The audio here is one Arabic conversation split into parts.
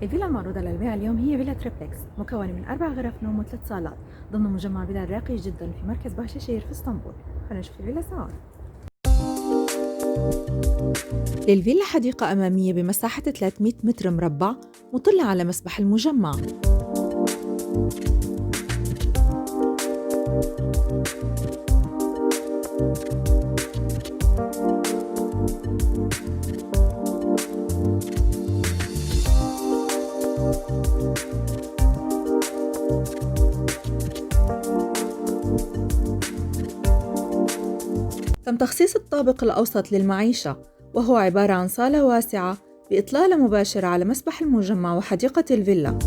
الفيلا المعروضة للبيع اليوم هي فيلا تريبلكس مكونة من 4 غرف نوم و3 صالات ضمن مجمع فيلا راقي جدا في مركز بهششير في اسطنبول. خلينا نشوف الفيلا سوا. للفيلا حديقة أمامية بمساحة 300 متر مربع مطلة على مسبح المجمع. تم تخصيص الطابق الأوسط للمعيشة، وهو عبارة عن صالة واسعة بإطلالة مباشرة على مسبح المجمع وحديقة الفيلا.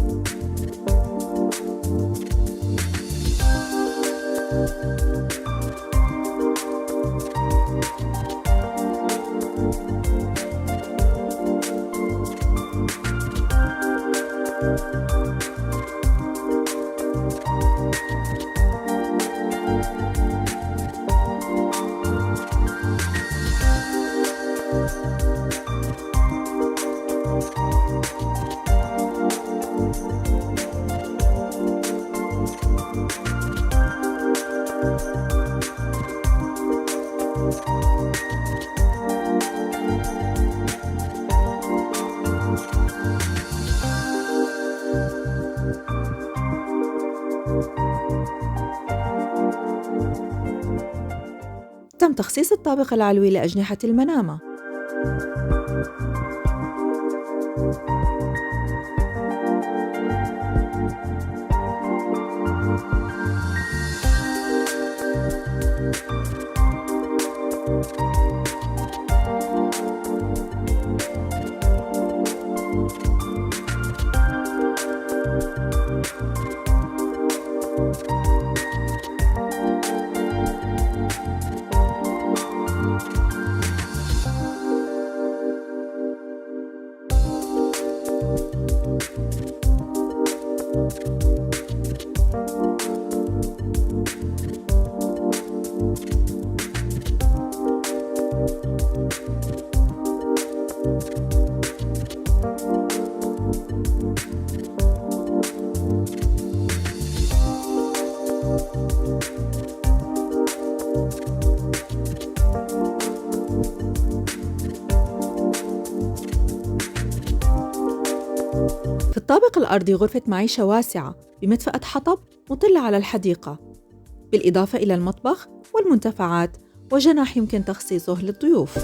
تم تخصيص الطابق العلوي لأجنحة المنامة. في الطابق الأرضي غرفة معيشة واسعة بمدفأة حطب مطلة على الحديقة، بالإضافة إلى المطبخ والمنتفعات وجناح يمكن تخصيصه للضيوف.